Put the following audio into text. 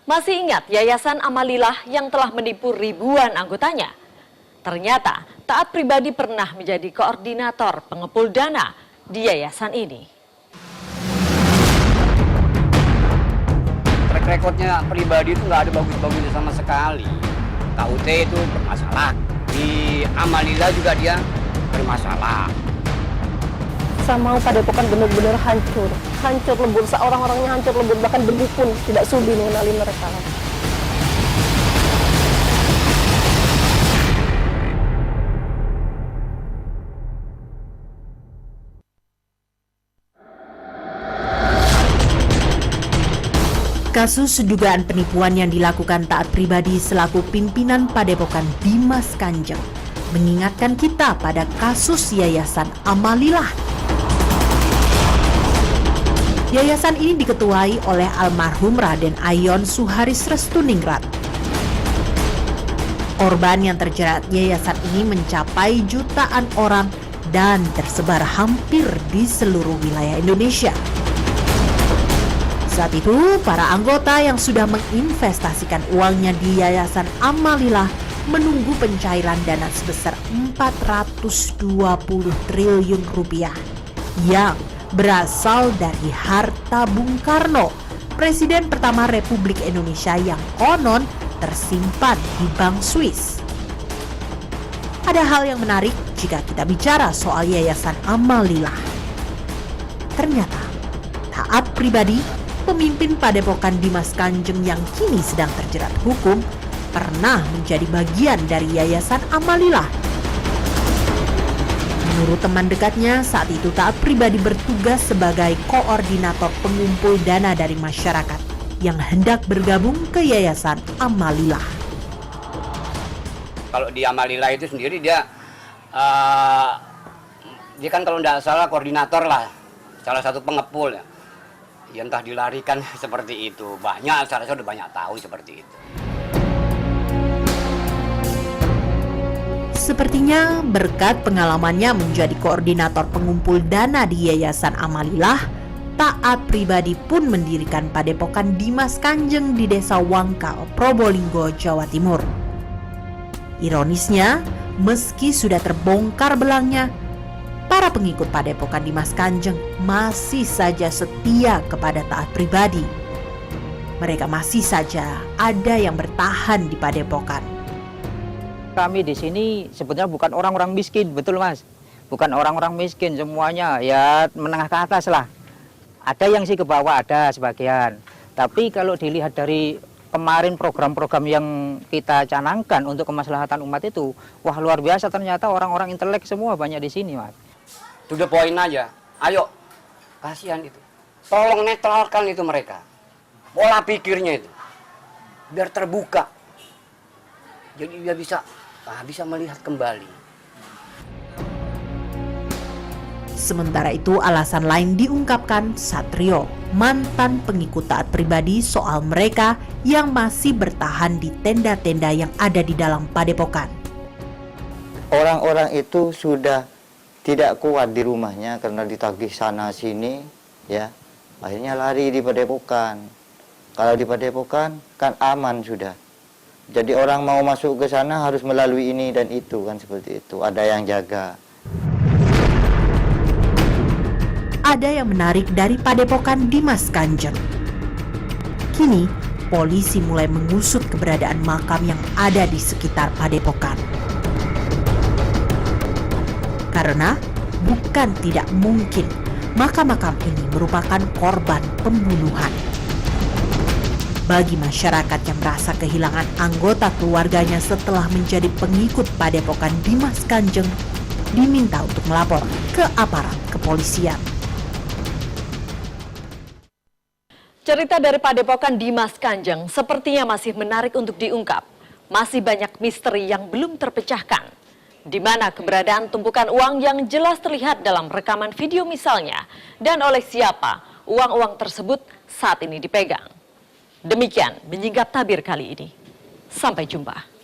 Masih ingat Yayasan Amalilah yang telah menipu ribuan anggotanya? Ternyata Taat Pribadi pernah menjadi koordinator pengepul dana di yayasan ini. Track recordnya Pribadi itu nggak ada bagus-bagusnya sama sekali. KUT itu bermasalah. Di Amalilah juga dia bermasalah. Saya mau Padepokan benar-benar hancur lebur, orang-orangnya hancur lebur, bahkan begitu pun tidak sudi mengenali mereka. Kasus dugaan penipuan yang dilakukan Taat Pribadi selaku pimpinan Padepokan Dimas Kanjeng mengingatkan kita pada kasus Yayasan Amalilah. Yayasan ini diketuai oleh almarhum Raden Ayon Suharis Restuningrat. Korban yang terjerat yayasan ini mencapai jutaan orang dan tersebar hampir di seluruh wilayah Indonesia. Saat itu, para anggota yang sudah menginvestasikan uangnya di Yayasan Amalilah menunggu pencairan dana sebesar 420 triliun rupiah yang berasal dari harta Bung Karno, Presiden pertama Republik Indonesia yang konon tersimpan di Bank Swiss. Ada hal yang menarik jika kita bicara soal Yayasan Amalilah. Ternyata Taat Pribadi, pemimpin Padepokan Dimas Kanjeng yang kini sedang terjerat hukum, pernah menjadi bagian dari Yayasan Amalilah. Menurut teman dekatnya, saat itu Taat Pribadi bertugas sebagai koordinator pengumpul dana dari masyarakat yang hendak bergabung ke Yayasan Amalilah. Kalau di Amalilah itu sendiri dia kan kalau tidak salah koordinator lah, salah satu pengepul ya. Ya entah dilarikan seperti itu. Banyak, saya rasa sudah banyak tahu seperti itu. Sepertinya berkat pengalamannya menjadi koordinator pengumpul dana di Yayasan Amalilah, Taat Pribadi pun mendirikan Padepokan Dimas Kanjeng di Desa Wangkal, Probolinggo, Jawa Timur. Ironisnya, meski sudah terbongkar belangnya, para pengikut Padepokan Dimas Kanjeng masih saja setia kepada Taat Pribadi. Mereka masih saja ada yang bertahan di Padepokan. Kami di sini sebetulnya bukan orang-orang miskin, betul Mas. Bukan orang-orang miskin semuanya, ya menengah ke atas lah. Ada yang sih ke bawah, ada sebagian. Tapi kalau dilihat dari kemarin program-program yang kita canangkan untuk kemaslahatan umat itu, wah luar biasa, ternyata orang-orang intelek semua banyak di sini Mas. To the point aja, ayo, kasihan itu. Tolong netralkan itu mereka. Pola pikirnya itu. Biar terbuka. Jadi dia bisa melihat kembali. Sementara itu alasan lain diungkapkan Satrio, mantan pengikut Taat Pribadi, soal mereka yang masih bertahan di tenda-tenda yang ada di dalam Padepokan. Orang-orang itu sudah tidak kuat di rumahnya karena ditagih sana sini, ya. Akhirnya lari di Padepokan. Kalau di Padepokan kan aman sudah. Jadi orang mau masuk ke sana harus melalui ini dan itu, kan seperti itu. Ada yang jaga. Ada yang menarik dari Padepokan Dimas Kanjeng. Kini, polisi mulai mengusut keberadaan makam yang ada di sekitar Padepokan. Karena bukan tidak mungkin makam-makam ini merupakan korban pembunuhan. Bagi masyarakat yang merasa kehilangan anggota keluarganya setelah menjadi pengikut Padepokan Dimas Kanjeng, diminta untuk melapor ke aparat kepolisian. Cerita dari Padepokan Dimas Kanjeng sepertinya masih menarik untuk diungkap. Masih banyak misteri yang belum terpecahkan. Di mana keberadaan tumpukan uang yang jelas terlihat dalam rekaman video misalnya, dan oleh siapa uang-uang tersebut saat ini dipegang. Demikian menyingkap tabir kali ini. Sampai jumpa.